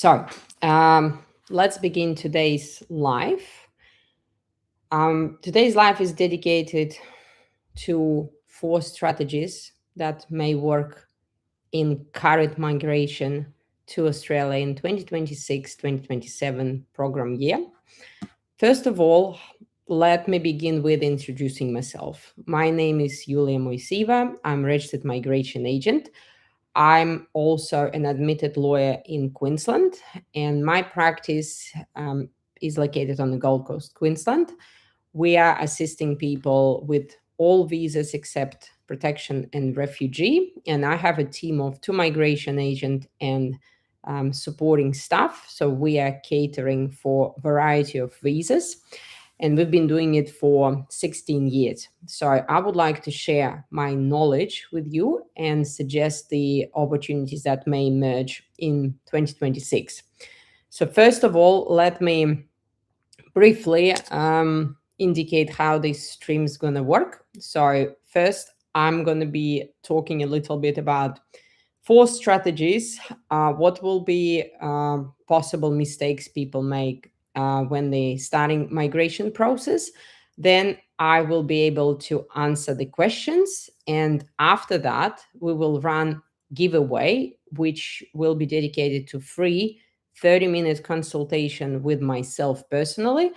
So let's begin today's live. Today's live is dedicated to 4 strategies that may work in current migration to Australia in 2026-2027 program year. First of all, let me begin with introducing myself. My name is Yulia Moiseeva. I'm a registered migration agent. I'm also an admitted lawyer in Queensland, and my practice is located on the Gold Coast, Queensland. We are assisting people with all visas except protection and refugee, and I have a team of 2 migration agents and supporting staff. So we are catering for a variety of visas, and we've been doing it for 16 years. So I would like to share my knowledge with you and suggest the opportunities that may emerge in 2026. So first of all, let me briefly indicate how this stream is going to work. So first, I'm going to be talking a little bit about 4 strategies, what will be possible mistakes people make when they starting migration process. Then I will be able to answer the questions, and after that we will run giveaway, which will be dedicated to free 30-minute consultation with myself personally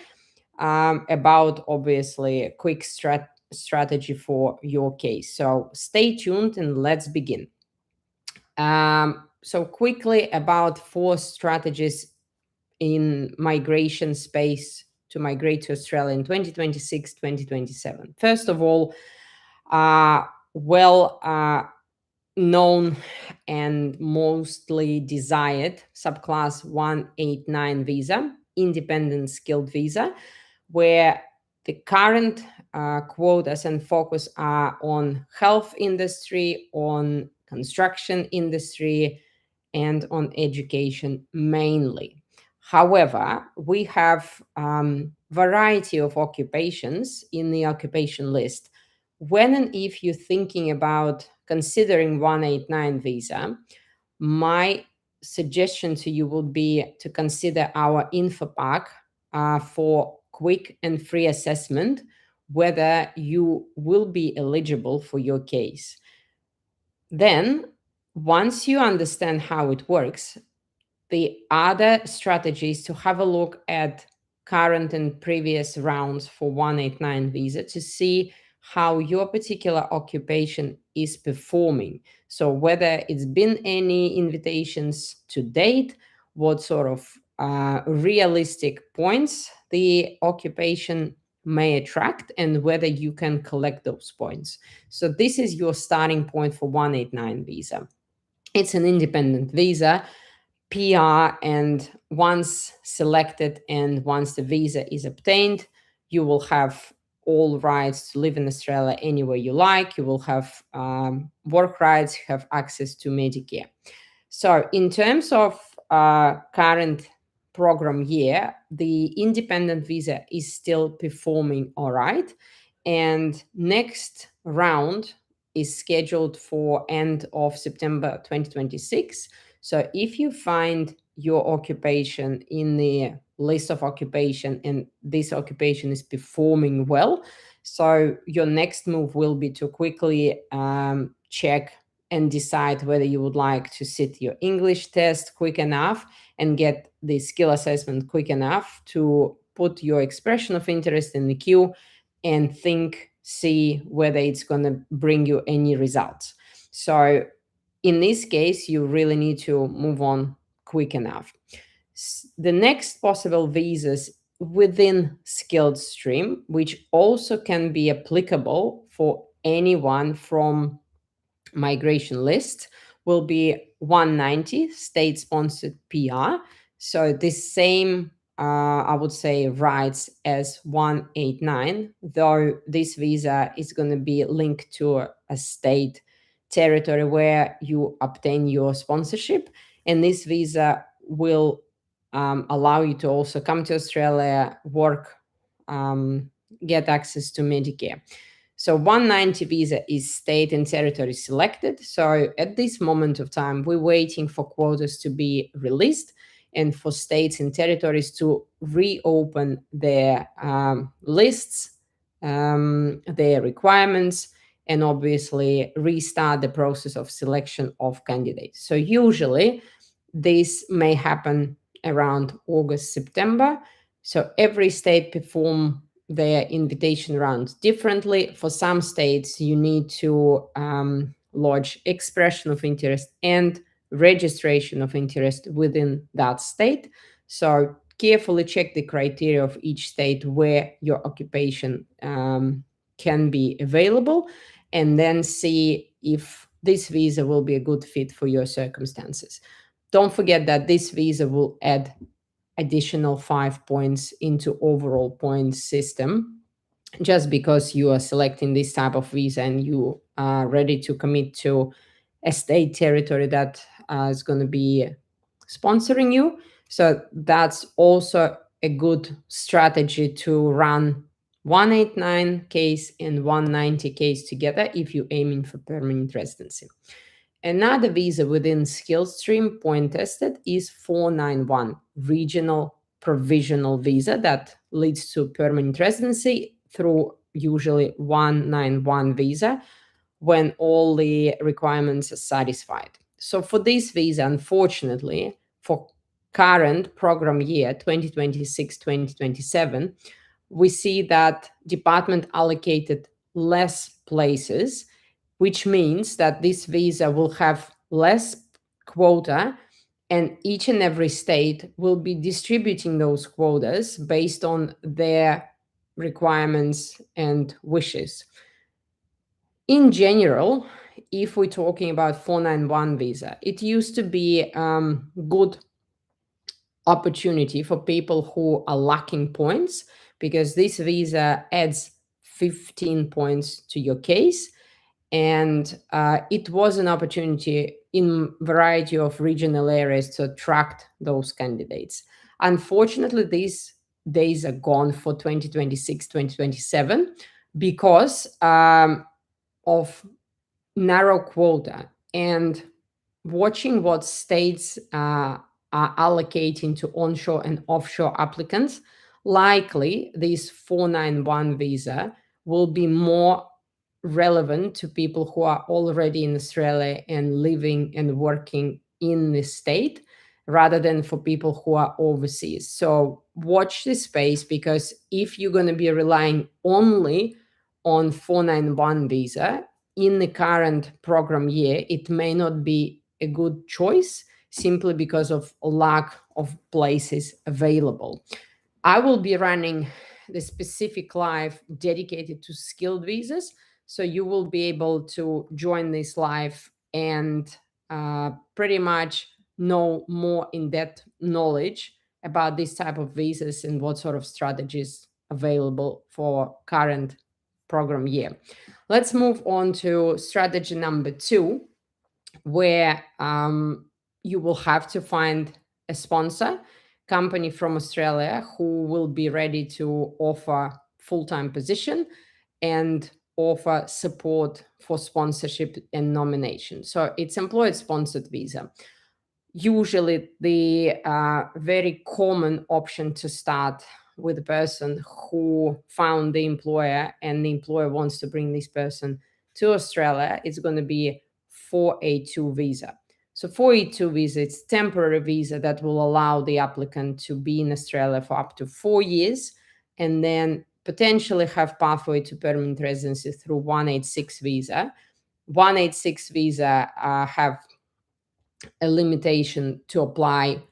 about obviously a quick strategy for your case. So stay tuned and let's begin. So quickly about 4 strategies in migration space to migrate to Australia in 2026-2027. First of all, known and mostly desired subclass 189 visa, independent skilled visa, where the current quotas and focus are on health industry, on construction industry, and on education mainly. However, we have variety of occupations in the occupation list. When and if you're thinking about considering 189 visa, my suggestion to you would be to consider our info pack for quick and free assessment whether you will be eligible for your case. Then, once you understand how it works, the other strategy is to have a look at current and previous rounds for 189 visa to see how your particular occupation is performing. So whether it's been any invitations to date, what sort of realistic points the occupation may attract, and whether you can collect those points. So this is your starting point for 189 visa. It's an independent visa, PR, and once selected and once the visa is obtained, you will have all rights to live in Australia anywhere you like. You will have work rights, have access to Medicare. So in terms of current program year, the independent visa is still performing all right. And next round is scheduled for end of September 2026. So if you find your occupation in the list of occupation and this occupation is performing well, so your next move will be to quickly check and decide whether you would like to sit your English test quick enough and get the skill assessment quick enough to put your expression of interest in the queue and see whether it's going to bring you any results. So in this case, you really need to move on quick enough. The next possible visas within skilled stream, which also can be applicable for anyone from migration list, will be 190 state-sponsored PR. So the same, I would say, rights as 189, though this visa is going to be linked to a state territory where you obtain your sponsorship. And this visa will allow you to also come to Australia, work, get access to Medicare. So 190 visa is state and territory selected. So at this moment of time, we're waiting for quotas to be released. and for states and territories to reopen their lists, their requirements, and obviously restart the process of selection of candidates. So usually this may happen around August, September. So every state perform their invitation rounds differently. For some states, you need to lodge expression of interest and registration of interest within that state. So carefully check the criteria of each state where your occupation can be available, and then see if this visa will be a good fit for your circumstances. Don't forget that this visa will add additional 5 points into overall points system just because you are selecting this type of visa and you are ready to commit to a state territory that is going to be sponsoring you. So that's also a good strategy to run 189 case and 190 case together if you're aiming for permanent residency. Another visa within skills stream point tested is 491 regional provisional visa that leads to permanent residency through usually 191 visa when all the requirements are satisfied. So for this visa, unfortunately, for current program year 2026-2027, we see that department allocated less places, which means that this visa will have less quota, and each and every state will be distributing those quotas based on their requirements and wishes. In general, if we're talking about 491 visa, it used to be good opportunity for people who are lacking points, because this visa adds 15 points to your case, and it was an opportunity in variety of regional areas to attract those candidates. Unfortunately, these days are gone for 2026-2027 because of narrow quota, and watching what states are allocating to onshore and offshore applicants, likely this 491 visa will be more relevant to people who are already in Australia and living and working in the state rather than for people who are overseas. So watch this space, because if you're going to be relying only on 491 visa in the current program year, it may not be a good choice simply because of lack of places available. I will be running the specific live dedicated to skilled visas, so you will be able to join this live and pretty much know more in-depth knowledge about this type of visas and what sort of strategies available for current program year. Let's move on to strategy number 2, where you will have to find a sponsor company from Australia who will be ready to offer full-time position and offer support for sponsorship and nomination. So it's employer-sponsored visa. Usually the very common option to start with a person who found the employer and the employer wants to bring this person to Australia is going to be 482 visa. So 482 visa, it's temporary visa that will allow the applicant to be in Australia for up to 4 years and then potentially have pathway to permanent residency through 186 visa. 186 visa have a limitation to apply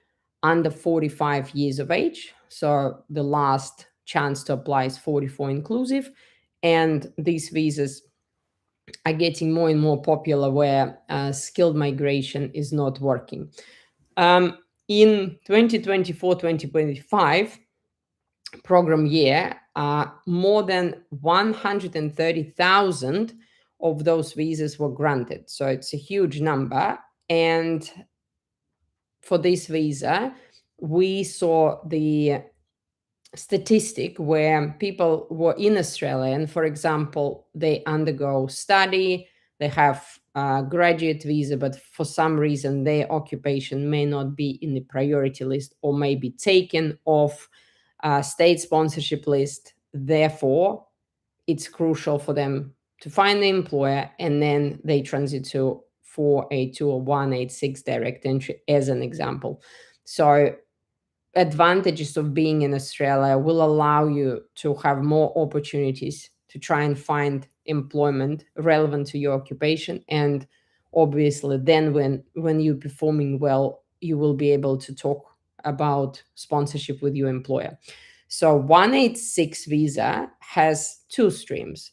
under 45 years of age. So the last chance to apply is 44 inclusive. And these visas are getting more and more popular where skilled migration is not working. In 2024-2025 program year, more than 130,000 of those visas were granted. So it's a huge number. And for this visa, we saw the statistic where people were in Australia and, for example, they undergo study, they have graduate visa, but for some reason their occupation may not be in the priority list or may be taken off state sponsorship list. Therefore, it's crucial for them to find the employer, and then they transit to 482 or 186 direct entry as an example. So advantages of being in Australia will allow you to have more opportunities to try and find employment relevant to your occupation. And obviously then when you're performing well, you will be able to talk about sponsorship with your employer. So 186 visa has two streams.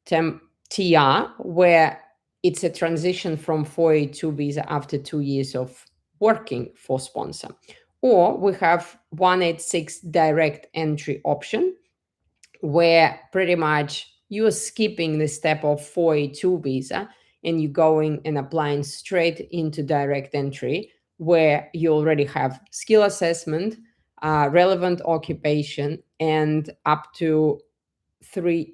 TR, where it's a transition from 482 visa after 2 years of working for sponsor. Or we have 186 direct entry option, where pretty much you're skipping the step of 482 visa and you're going and applying straight into direct entry, where you already have skill assessment, relevant occupation, and up to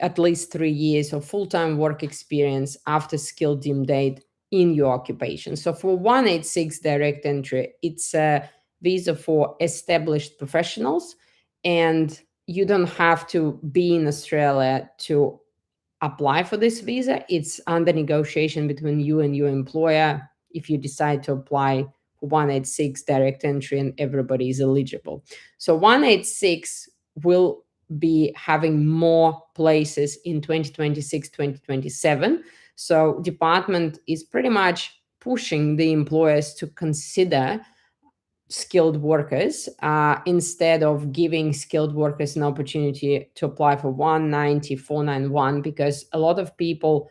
at least 3 years of full-time work experience after skill deemed date in your occupation. So for 186 direct entry, it's a visa for established professionals, and you don't have to be in Australia to apply for this visa. It's under negotiation between you and your employer if you decide to apply for 186 direct entry and everybody is eligible. So 186 will be having more places in 2026, 2027. So department is pretty much pushing the employers to consider skilled workers instead of giving skilled workers an opportunity to apply for 190, 491, because a lot of people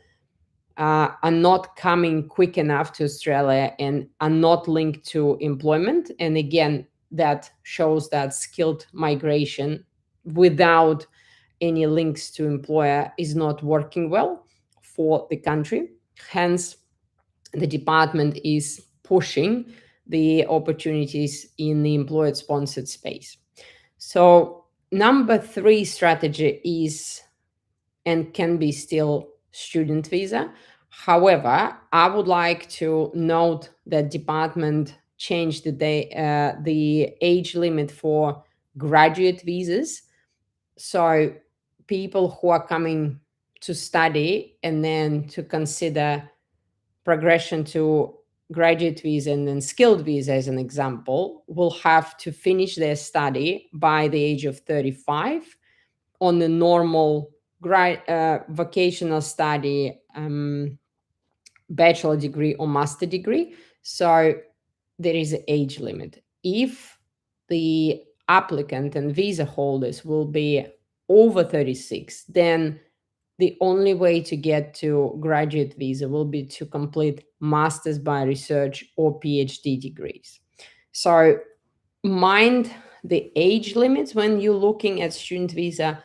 are not coming quick enough to Australia and are not linked to employment. And again, that shows that skilled migration without any links to employer is not working well for the country. Hence, the department is pushing the opportunities in the employer-sponsored space. So number 3 strategy is and can be still student visa. However, I would like to note that department changed the age limit for graduate visas. So people who are coming to study and then to consider progression to graduate visa and then skilled visa as an example will have to finish their study by the age of 35 on the normal vocational study, bachelor degree or master degree. So there is an age limit. If the applicant and visa holders will be over 36, then the only way to get to graduate visa will be to complete master's by research or PhD degrees. So mind the age limits when you're looking at student visa.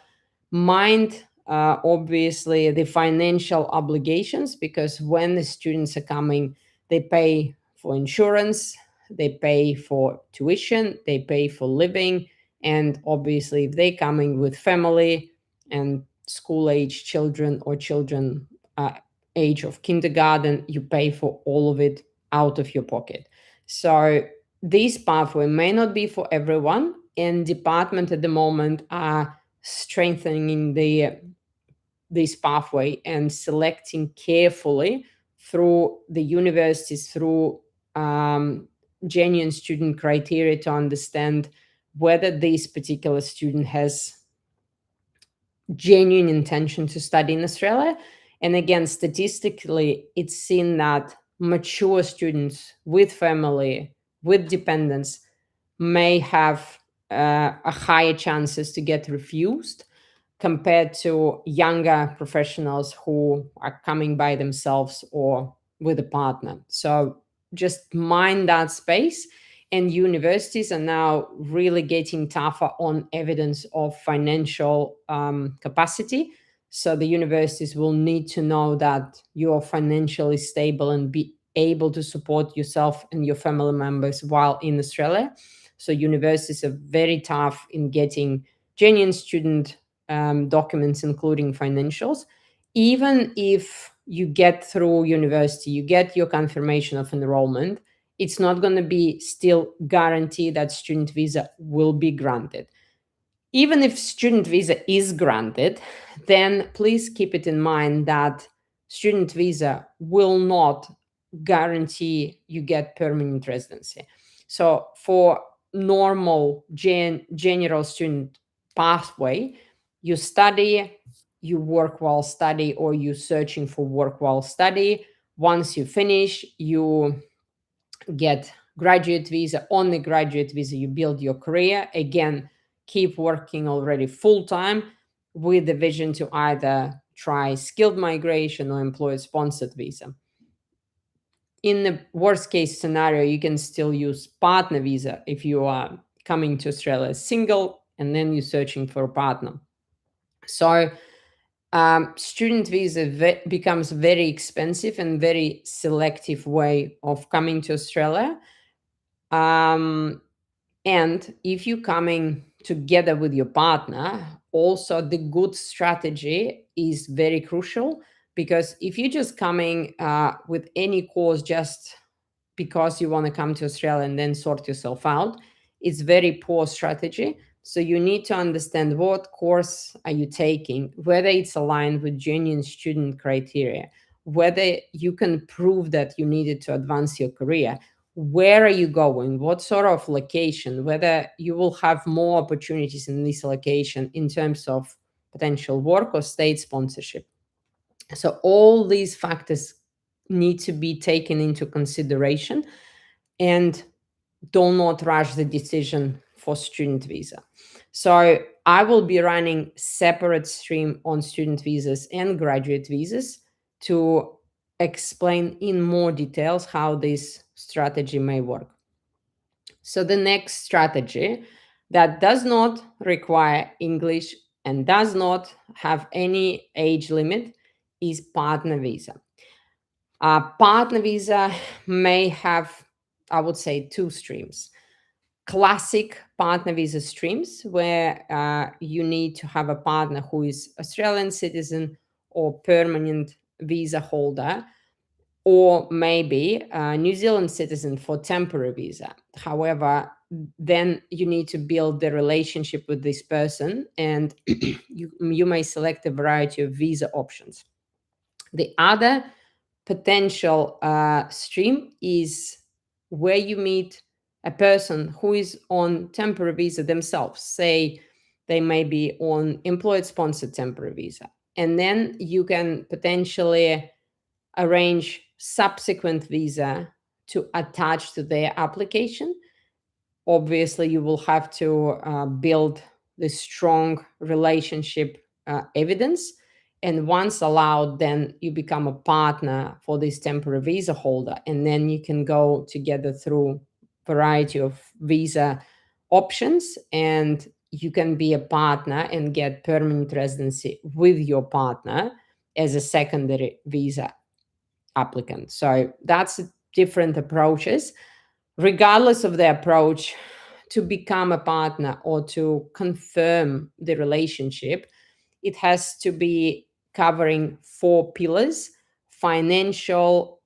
Mind obviously the financial obligations, because when the students are coming, they pay for insurance, they pay for tuition, they pay for living, and obviously if they're coming with family and school age children or children age of kindergarten, you pay for all of it out of your pocket. So this pathway may not be for everyone, and department at the moment are strengthening this pathway and selecting carefully through the universities, through genuine student criteria to understand whether this particular student has genuine intention to study in Australia. And again, statistically, it's seen that mature students with family, with dependents, may have a higher chances to get refused compared to younger professionals who are coming by themselves or with a partner. So just mind that space. And universities are now really getting tougher on evidence of financial capacity. So the universities will need to know that you're financially stable and be able to support yourself and your family members while in Australia. So universities are very tough in getting genuine student documents, including financials, even if you get through university, you get your confirmation of enrollment, it's not going to be still guaranteed that student visa will be granted. Even if student visa is granted, then please keep it in mind that student visa will not guarantee you get permanent residency. So for normal general student pathway, you study, you work while study, or you're searching for work while study. Once you finish, you get graduate visa. On the graduate visa, you build your career. Again, keep working already full-time with the vision to either try skilled migration or employer-sponsored visa. In the worst case scenario, you can still use partner visa if you are coming to Australia single and then you're searching for a partner. So student visa becomes very expensive and very selective way of coming to Australia. And if you're coming together with your partner, also the good strategy is very crucial, because if you're just coming with any course just because you want to come to Australia and then sort yourself out, it's very poor strategy. So you need to understand what course are you taking, whether it's aligned with genuine student criteria, whether you can prove that you need it to advance your career, where are you going, what sort of location, whether you will have more opportunities in this location in terms of potential work or state sponsorship. So all these factors need to be taken into consideration, and do not rush the decision for student visa. So I will be running separate stream on student visas and graduate visas to explain in more details how this strategy may work. So the next strategy that does not require English and does not have any age limit is partner visa. Partner visa may have, I would say, two streams. Classic partner visa streams, where you need to have a partner who is Australian citizen or permanent visa holder, or maybe a New Zealand citizen for temporary visa. However, then you need to build the relationship with this person, and you may select a variety of visa options. The other potential stream is where you meet a person who is on temporary visa themselves. Say they may be on employer-sponsored temporary visa, and then you can potentially arrange subsequent visa to attach to their application. Obviously, you will have to build this strong relationship evidence. And once allowed, then you become a partner for this temporary visa holder. And then you can go together through a variety of visa options, and you can be a partner and get permanent residency with your partner as a secondary visa applicant. So that's different approaches. Regardless of the approach, to become a partner or to confirm the relationship, it has to be covering 4 pillars: financial,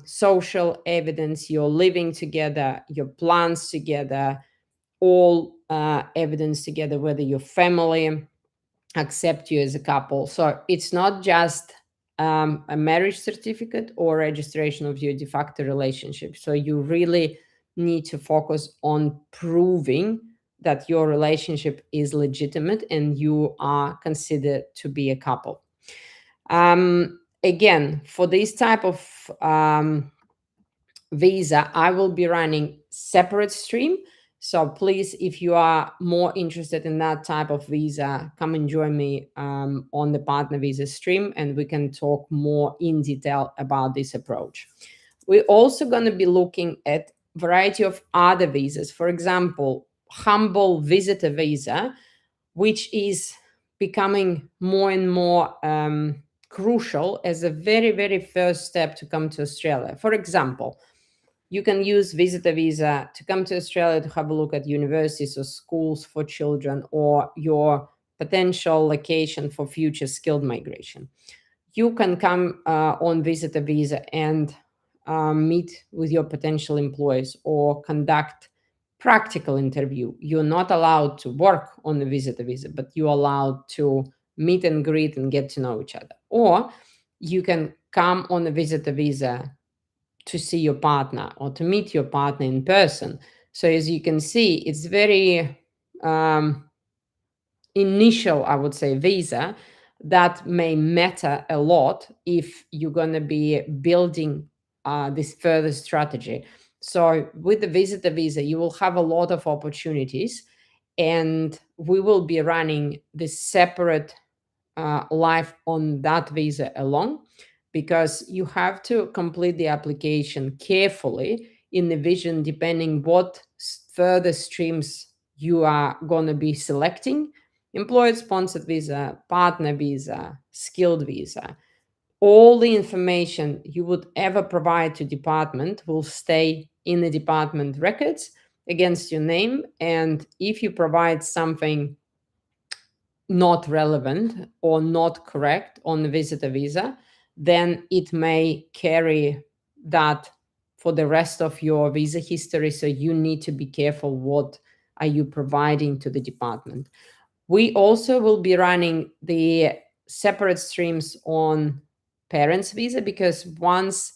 social evidence, your living together, your plans together, all evidence together, whether your family accept you as a couple. So it's not just a marriage certificate or registration of your de facto relationship. So you really need to focus on proving that your relationship is legitimate and you are considered to be a couple. Again, for this type of visa, I will be running separate stream. So please, if you are more interested in that type of visa, come and join me on the partner visa stream, and we can talk more in detail about this approach. We're also going to be looking at a variety of other visas. For example, humble visitor visa, which is becoming more and more crucial as a very, very first step to come to Australia. For example, you can use visitor visa to come to Australia to have a look at universities or schools for children, or your potential location for future skilled migration. you can come on visitor visa and meet with your potential employees or conduct practical interview. You're not allowed to work on the visitor visa, but you're allowed to meet and greet and get to know each other. Or you can come on a visitor visa to see your partner or to meet your partner in person. So as you can see, it's very initial, I would say, visa that may matter a lot if you're going to be building this further strategy. So with the visitor visa, you will have a lot of opportunities, and we will be running this separate life on that visa alone, because you have to complete the application carefully in the vision depending what further streams you are going to be selecting: employer sponsored visa, partner visa, skilled visa. All the information you would ever provide to department will stay in the department records against your name, and if you provide something not relevant or not correct on the visitor visa, then it may carry that for the rest of your visa history. So you need to be careful what are you providing to the department. We also will be running the separate streams on parents visa, because once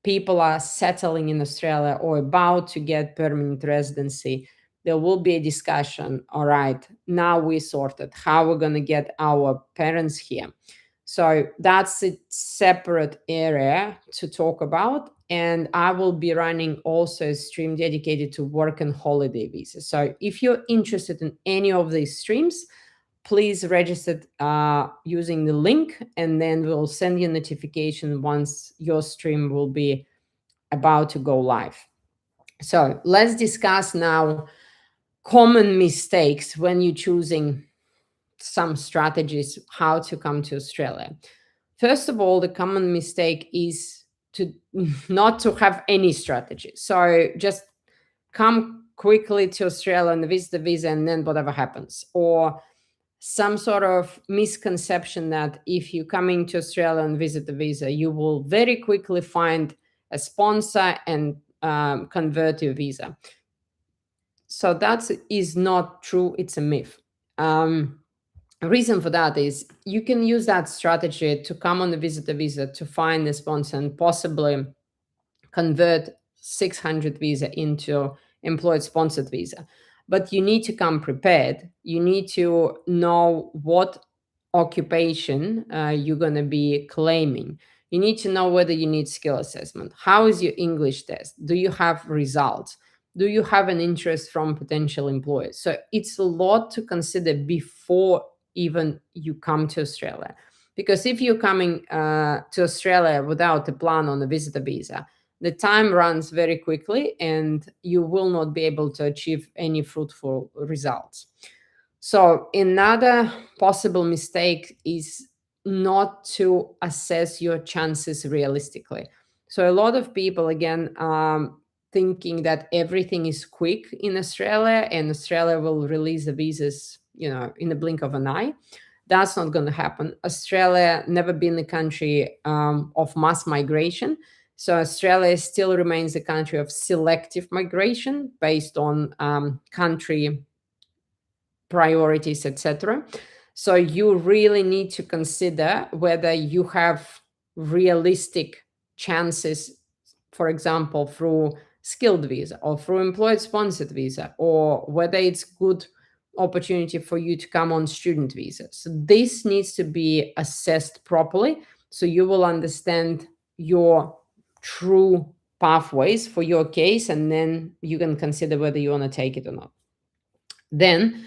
people are settling in Australia or about to get permanent residency, there will be a discussion. All right, now we sorted how we're going to get our parents here. So that's a separate area to talk about. And I will be running also a stream dedicated to work and holiday visa. So if you're interested in any of these streams, please register using the link, and then we'll send you a notification once your stream will be about to go live. So let's discuss now common mistakes when you're choosing some strategies how to come to Australia. First of all, the common mistake is to not to have any strategy. So just come quickly to Australia and visit the visa, and then whatever happens. Or some sort of misconception that if you're coming to Australia and visit the visa, you will very quickly find a sponsor and convert your visa. So that is not true. It's a myth. Reason for that is you can use that strategy to come on the visitor visa to find a sponsor and possibly convert 600 visa into employed sponsored visa. But you need to come prepared. You need to know what occupation you're going to be claiming. You need to know whether you need skill assessment. How is your English test? Do you have results? Do you have an interest from potential employers? So it's a lot to consider before even you come to Australia. Because if you're coming to Australia without a plan on a visitor visa, the time runs very quickly and you will not be able to achieve any fruitful results. So another possible mistake is not to assess your chances realistically. So a lot of people, again, thinking that everything is quick in Australia and Australia will release the visas, in the blink of an eye. That's not going to happen. Australia never been a country of mass migration. So Australia still remains a country of selective migration based on country priorities, etc. So you really need to consider whether you have realistic chances, for example, through skilled visa or through employed sponsored visa, or whether it's good opportunity for you to come on student visa. So this needs to be assessed properly so you will understand your true pathways for your case, and then you can consider whether you want to take it or not. Then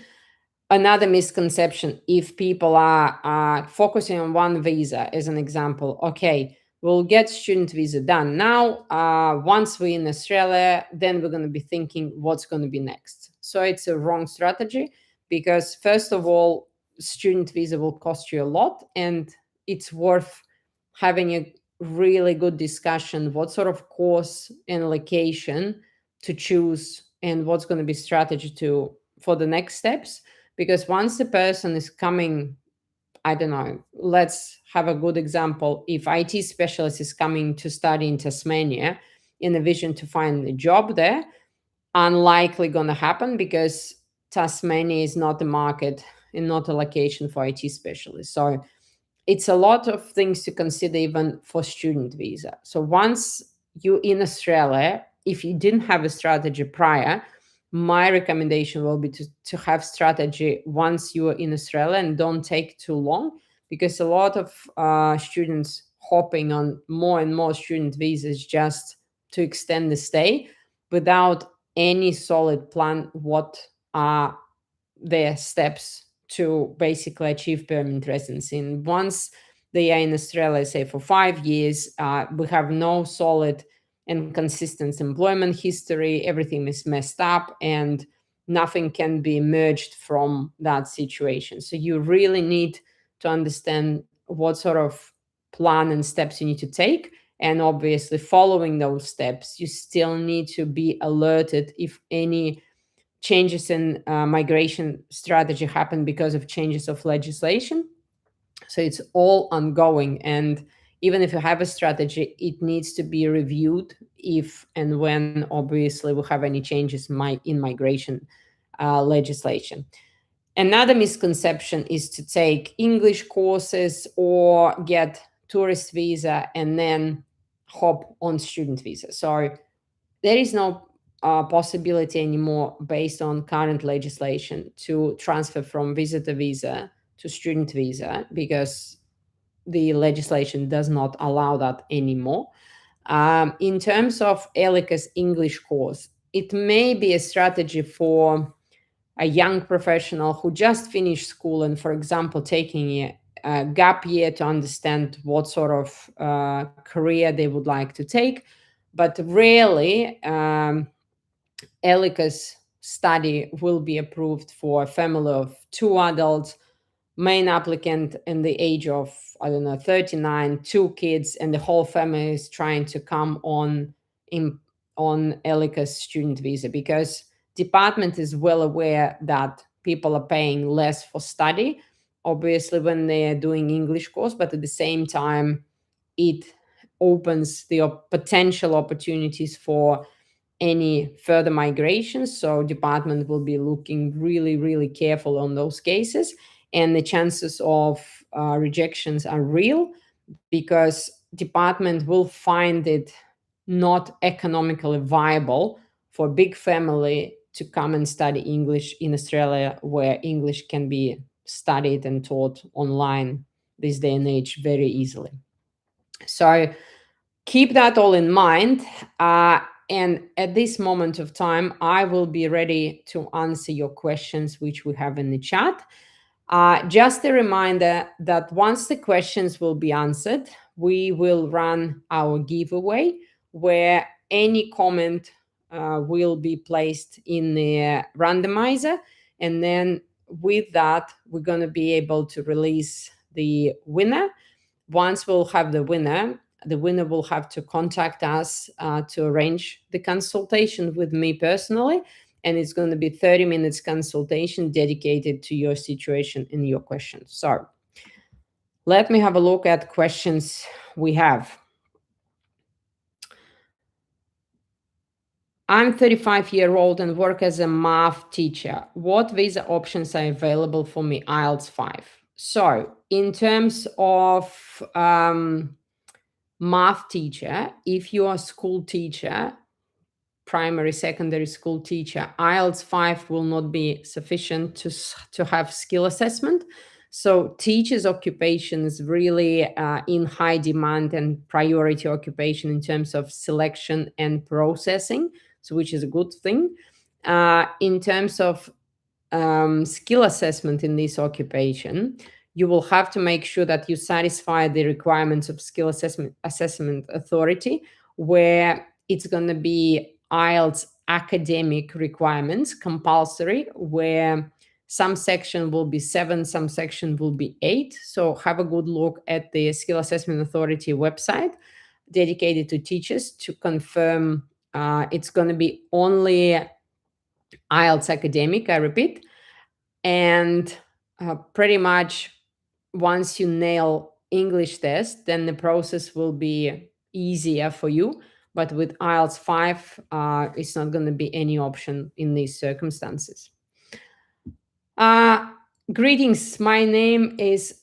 another misconception, if people are focusing on one visa as an example, okay, we'll get student visa done now. Once we're in Australia, then we're going to be thinking what's going to be next. So it's a wrong strategy, because first of all, student visa will cost you a lot, and it's worth having a really good discussion what sort of course and location to choose and what's going to be strategy for the next steps. Because once the person is coming I don't know, let's have a good example. If IT specialist is coming to study in Tasmania in a vision to find a job there, unlikely going to happen because Tasmania is not a market and not a location for IT specialists. So it's a lot of things to consider even for student visa. So once you in Australia, if you didn't have a strategy prior, my recommendation will be to have strategy once you are in Australia, and don't take too long, because a lot of students hopping on more and more student visas just to extend the stay without any solid plan what are their steps to basically achieve permanent residency. And once they are in Australia, say for 5 years, we have no solid and consistent employment history. Everything is messed up and nothing can be emerged from that situation. So you really need to understand what sort of plan and steps you need to take. And obviously, following those steps, you still need to be alerted if any changes in migration strategy happen because of changes of legislation. So it's all ongoing. And even if you have a strategy, it needs to be reviewed if and when, obviously, we have any changes in migration legislation. Another misconception is to take English courses or get tourist visa and then hop on student visa. So there is no possibility anymore based on current legislation to transfer from visitor visa to student visa, because the legislation does not allow that anymore. In terms of ELICA's English course, it may be a strategy for a young professional who just finished school and, for example, taking a gap year to understand what sort of career they would like to take. But rarely, ELICA's study will be approved for a family of 2 adults, main applicant in the age of, I don't know, 39, 2 kids, and the whole family is trying to come on ELICA's student visa, because department is well aware that people are paying less for study, obviously, when they are doing English course, but at the same time, it opens the potential opportunities for any further migrations. So department will be looking really, really careful on those cases. And the chances of rejections are real, because department will find it not economically viable for a big family to come and study English in Australia, where English can be studied and taught online this day and age very easily. So keep that all in mind. And at this moment of time, I will be ready to answer your questions, which we have in the chat. Just a reminder that once the questions will be answered, we will run our giveaway, where any comment will be placed in the randomizer. And then with that, we're going to be able to release the winner. Once we'll have the winner will have to contact us to arrange the consultation with me personally. And it's going to be 30 minutes consultation dedicated to your situation and your questions. So let me have a look at questions we have. I'm 35-year-old and work as a math teacher. What visa options are available for me? IELTS 5. So in terms of math teacher, if you are a school teacher, primary, secondary school teacher, IELTS 5 will not be sufficient to have skill assessment. So teachers' occupation is really in high demand and priority occupation in terms of selection and processing, so which is a good thing. In terms of skill assessment in this occupation, you will have to make sure that you satisfy the requirements of skill assessment authority, where it's going to be IELTS academic requirements compulsory, where some section will be 7, some section will be 8. So have a good look at the skill assessment authority website dedicated to teachers to confirm it's going to be only IELTS academic, I repeat, and pretty much once you nail English test, then the process will be easier for you. But with IELTS 5, it's not going to be any option in these circumstances. Greetings. My name is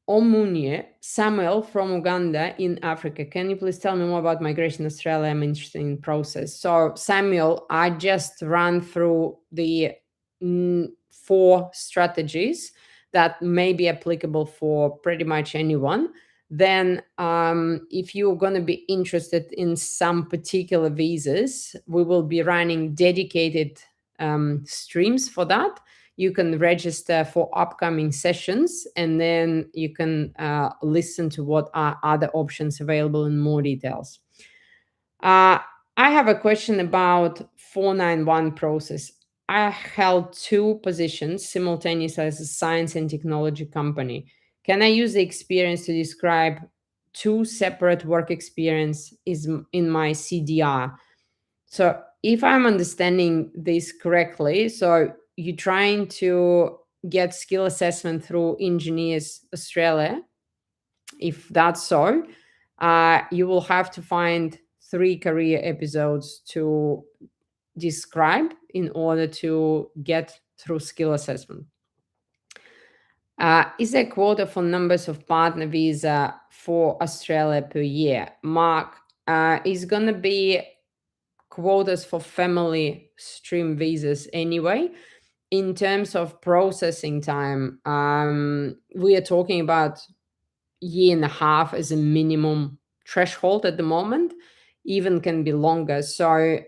Omunye Samuel from Uganda in Africa. Can you please tell me more about migration in Australia? I'm interested in process. So, Samuel, I just ran through the 4 strategies that may be applicable for pretty much anyone. Then, if you're going to be interested in some particular visas, we will be running dedicated streams for that. You can register for upcoming sessions, and then you can listen to what are other options available in more details. I have a question about 491 process. I held 2 positions simultaneously as a science and technology company. Can I use the experience to describe 2 separate work experiences in my CDR? So if I'm understanding this correctly, so you're trying to get skill assessment through Engineers Australia. If that's so, you will have to find 3 career episodes to describe in order to get through skill assessment. Is there a quota for numbers of partner visa for Australia per year? Mark, is going to be quotas for family stream visas anyway. In terms of processing time, we are talking about 1.5 years as a minimum threshold at the moment, even can be longer. So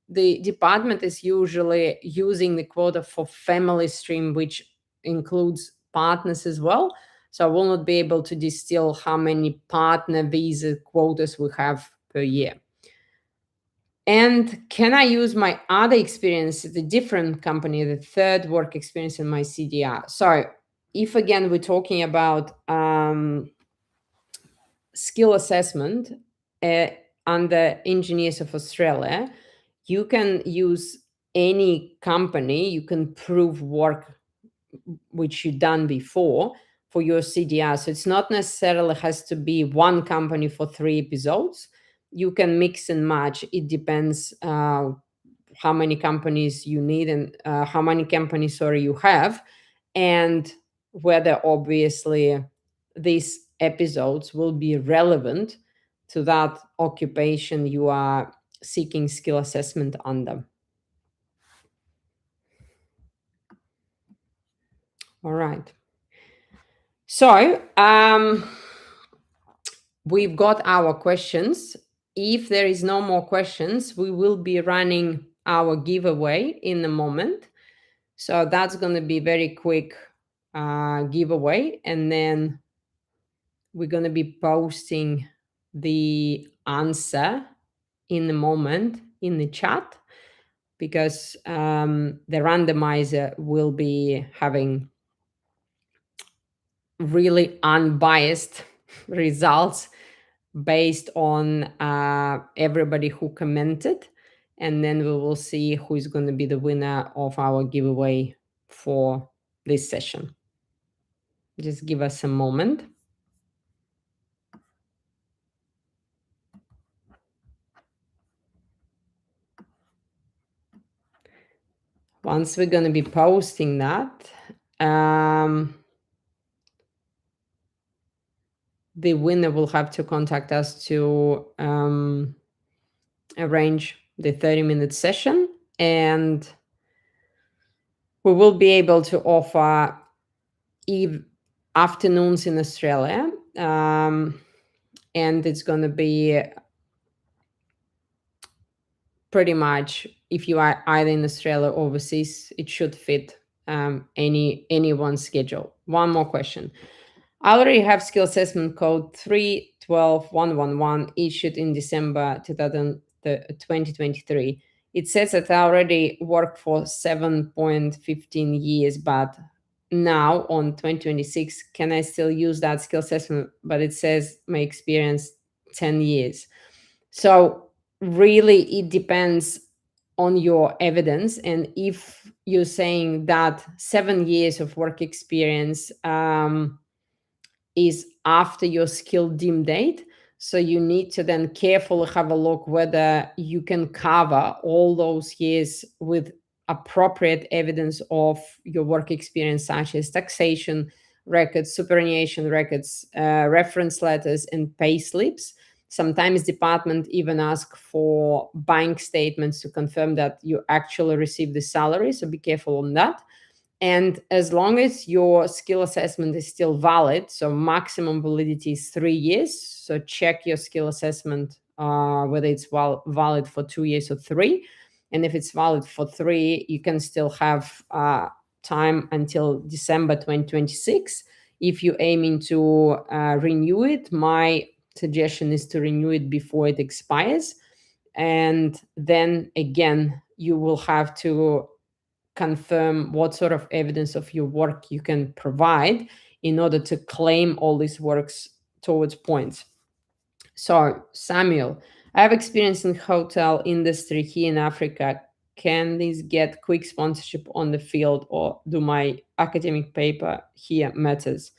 the department is usually using the quota for family stream, which includes partners as well. So I will not be able to distill how many partner visa quotas we have per year. And can I use my other experience at a different company, the 3rd work experience in my CDR? So if again we're talking about skill assessment under Engineers of Australia, you can use any company. You can prove work which you've done before for your CDR. So it's not necessarily has to be one company for 3 episodes. You can mix and match. It depends how many companies you need and how many companies you have, and whether obviously these episodes will be relevant to that occupation you are seeking skill assessment under. All right. So we've got our questions. If there is no more questions, we will be running our giveaway in a moment. So that's going to be very quick giveaway. And then we're going to be posting the answer in a moment in the chat, because the randomizer will be having really unbiased results based on everybody who commented, and then we will see who is going to be the winner of our giveaway for this session. Just give us a moment. Once we're going to be posting that, the winner will have to contact us to arrange the 30-minute session, and we will be able to offer afternoons in Australia, and it's going to be pretty much, if you are either in Australia or overseas, it should fit anyone's schedule. One more question. I already have skill assessment code 312111 issued in December 2023. It says that I already worked for 7.15 years, but now on 2026, can I still use that skill assessment? But it says my experience 10 years. So really it depends on your evidence. And if you're saying that 7 years of work experience is after your skill deem date, so you need to then carefully have a look whether you can cover all those years with appropriate evidence of your work experience, such as taxation records, superannuation records, reference letters, and pay slips. Sometimes department even ask for bank statements to confirm that you actually received the salary, so be careful on that. And as long as your skill assessment is still valid, so maximum validity is 3 years, so check your skill assessment whether it's valid for 2 years or 3. And if it's valid for 3, you can still have time until December 2026. If you're aiming to renew it, my suggestion is to renew it before it expires. And then again, you will have to confirm what sort of evidence of your work you can provide in order to claim all these works towards points. So, Samuel, I have experience in hotel industry here in Africa. Can this get quick sponsorship on the field, or do my academic paper here matters?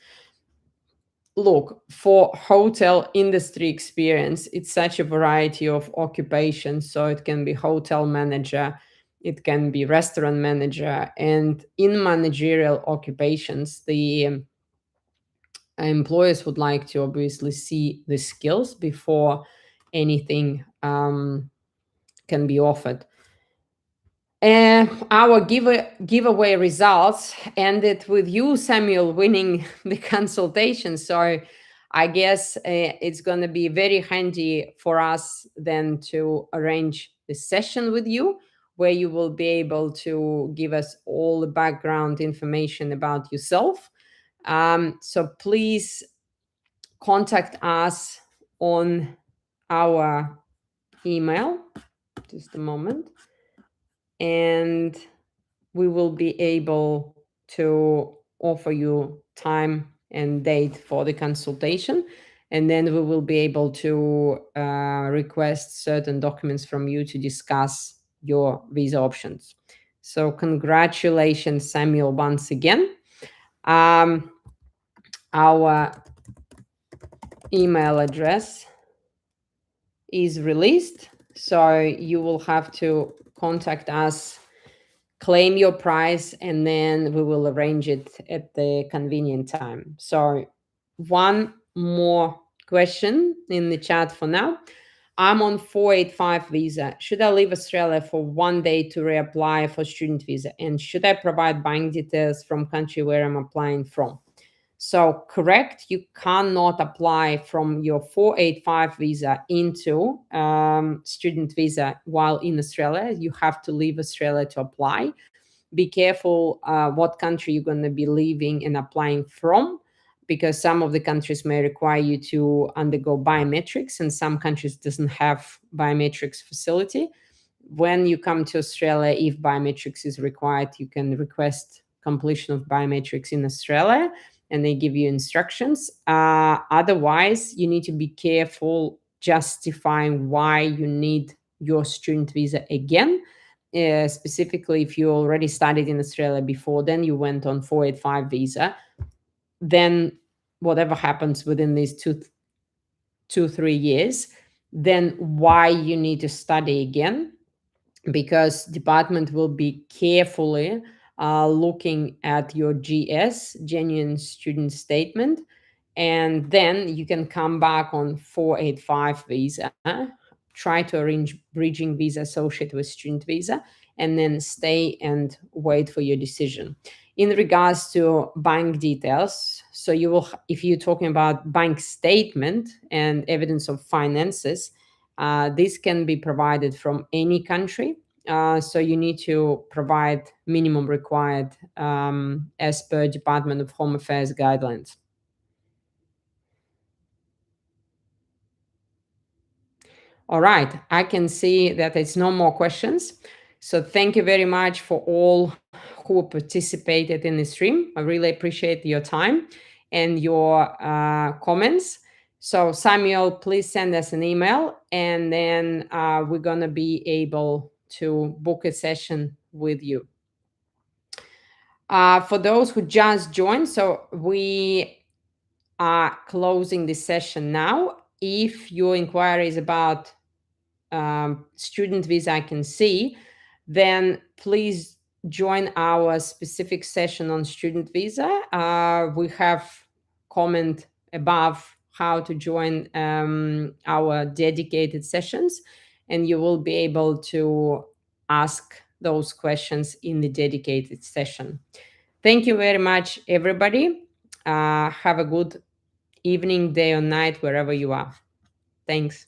Look, for hotel industry experience, it's such a variety of occupations. So it can be hotel manager, it can be restaurant manager, and in managerial occupations, the employers would like to obviously see the skills before anything can be offered. And our giveaway results ended with you, Samuel, winning the consultation. So I guess it's going to be very handy for us then to arrange the session with you, where you will be able to give us all the background information about yourself. So please contact us on our email. Just a moment. And we will be able to offer you time and date for the consultation. And then we will be able to request certain documents from you to discuss your visa options. So congratulations, Samuel, once again. Our email address is released. So you will have to contact us, claim your prize, and then we will arrange it at the convenient time. So one more question in the chat for now. I'm on 485 visa. Should I leave Australia for 1 day to reapply for student visa? And should I provide bank details from country where I'm applying from? So correct, you cannot apply from your 485 visa into student visa while in Australia. You have to leave Australia to apply. Be careful what country you're going to be leaving and applying from, because some of the countries may require you to undergo biometrics, and some countries doesn't have biometrics facility. When you come to Australia, if biometrics is required, you can request completion of biometrics in Australia, and they give you instructions. Otherwise, you need to be careful justifying why you need your student visa again. Specifically, if you already studied in Australia before, then you went on 485 visa, then whatever happens within these 3 years, then why you need to study again, because department will be carefully looking at your GS, genuine student statement, and then you can come back on 485 visa, try to arrange bridging visa associated with student visa, and then stay and wait for your decision. In regards to bank details, so you will, if you're talking about bank statement and evidence of finances, this can be provided from any country. So you need to provide minimum required as per Department of Home Affairs guidelines. All right, I can see that it's no more questions. So thank you very much for all who participated in the stream. I really appreciate your time and your comments. So Samuel, please send us an email, and then we're going to be able to book a session with you. For those who just joined, so we are closing this session now. If your inquiry is about student visa, I can see, then please join our specific session on student visa. We have comment above how to join our dedicated sessions, and you will be able to ask those questions in the dedicated session. Thank you very much, everybody. Have a good evening, day, or night, wherever you are. Thanks.